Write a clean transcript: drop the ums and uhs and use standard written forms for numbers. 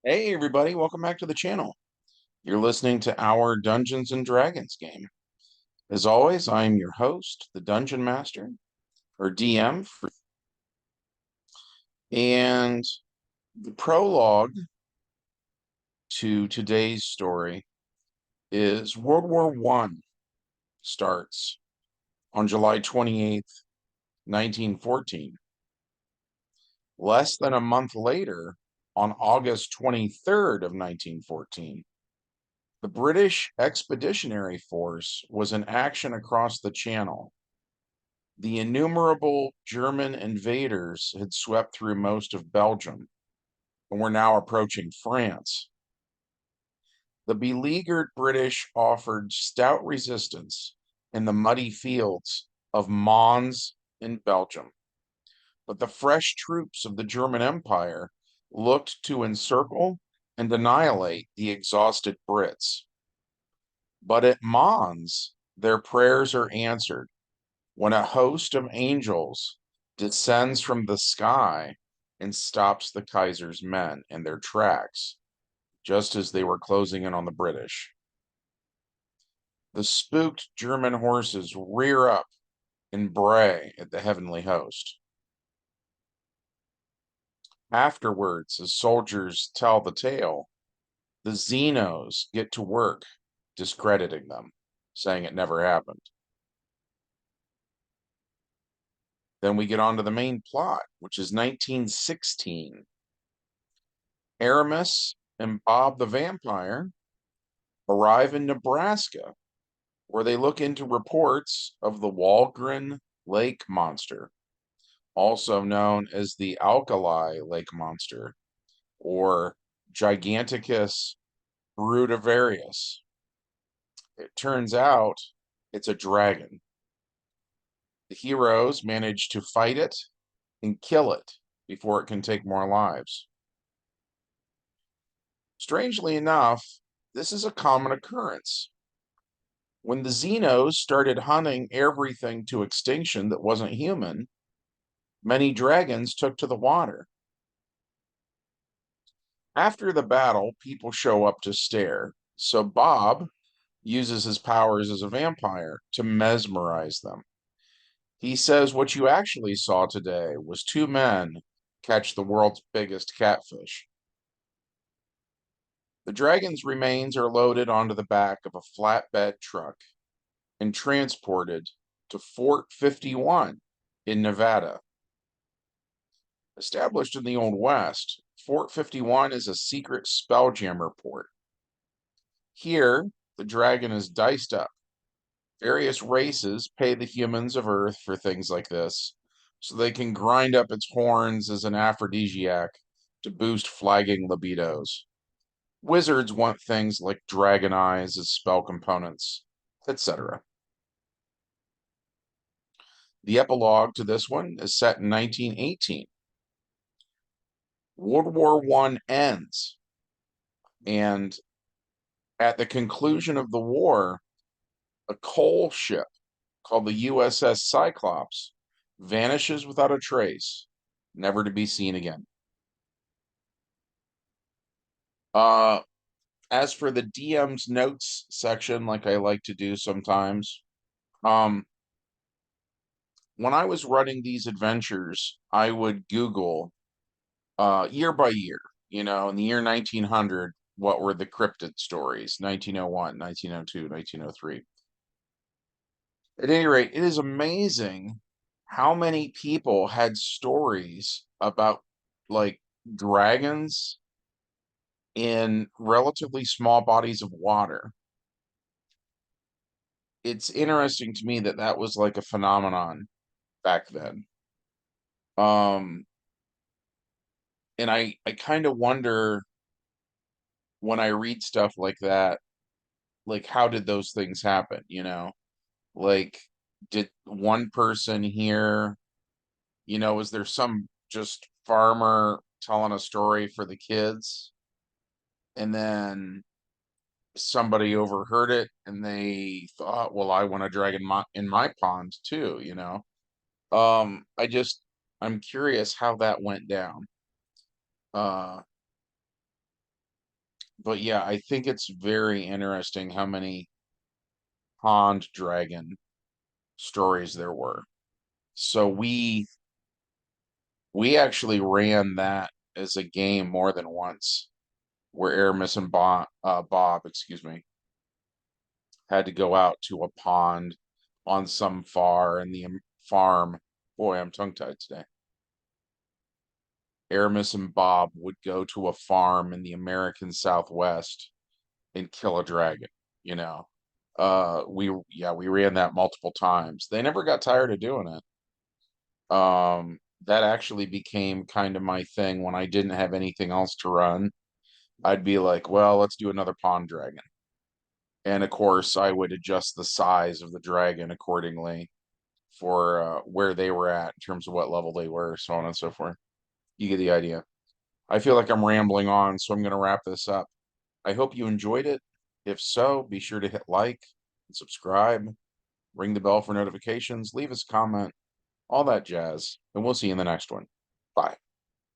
Hey everybody, welcome back to the channel. You're listening to our Dungeons and Dragons game. As always, I'm your host, the Dungeon Master, or DM, and the prologue to today's story is World War One starts on July 28th, 1914. Less than a month later, on August 23rd of 1914, the British Expeditionary Force was in action across the Channel. The innumerable German invaders had swept through most of Belgium and were now approaching France. The beleaguered British offered stout resistance in the muddy fields of Mons in Belgium, but the fresh troops of the German Empire looked to encircle and annihilate the exhausted Brits. But at Mons, their prayers are answered when a host of angels descends from the sky and stops the Kaiser's men in their tracks, just as they were closing in on the British. The spooked German horses rear up and bray at the heavenly host. Afterwards, as soldiers tell the tale, the Xenos get to work discrediting them, saying it never happened. Then we get on to the main plot, which is 1916. Aramis and Bob the Vampire arrive in Nebraska, where they look into reports of the Walgren Lake Monster, also known as the Alkali Lake Monster, or Giganticus Brutervious. It turns out it's a dragon. The heroes manage to fight it and kill it before it can take more lives. Strangely enough, this is a common occurrence. When the Xenos started hunting everything to extinction that wasn't human, many dragons took to the water. After the battle, people show up to stare, so Bob uses his powers as a vampire to mesmerize them. He says what you actually saw today was two men catch the world's biggest catfish. The dragon's remains are loaded onto the back of a flatbed truck and transported to Fort 51 in Nevada. Established in the Old West, Fort 51 is a secret spelljammer port. Here, the dragon is diced up. Various races pay the humans of Earth for things like this, so they can grind up its horns as an aphrodisiac to boost flagging libidos. Wizards want things like dragon eyes as spell components, etc. The epilogue to this one is set in 1918. World War I ends, and at the conclusion of the war, a coal ship called the USS Cyclops vanishes without a trace, never to be seen again. Uh, as for the DM's notes section, like I like to do sometimes, um, when I was running these adventures, I would Google year by year, in the year 1900, what were the cryptid stories? 1901, 1902, 1903. At any rate, it is amazing how many people had stories about like dragons in relatively small bodies of water. It's interesting to me that that was like a phenomenon back then. Um, and I kind of wonder when I read stuff like that, like how did those things happen, Like did one person here, was there some just farmer telling a story for the kids and then somebody overheard it and they thought, well, I want a dragon in my pond too. I just I'm curious how that went down. Uh But yeah, I think it's very interesting how many pond dragon stories there were. So we actually ran that as a game more than once, where Aramis and Bob, excuse me, had to go out to a pond on some farm. Boy, I'm tongue-tied today. Aramis and Bob would go to a farm in the American Southwest and kill a dragon, you know. We ran that multiple times. They never got tired of doing it. That actually became kind of my thing when I didn't have anything else to run. I'd be like, well, let's do another pond dragon. And of course, I would adjust the size of the dragon accordingly for where they were at in terms of what level they were, so on and so forth. You get the idea. I feel like I'm rambling on, so I'm going to wrap this up. I hope you enjoyed it. If so, be sure to hit like and subscribe, ring the bell for notifications, leave us a comment, all that jazz, and we'll see you in the next one. Bye.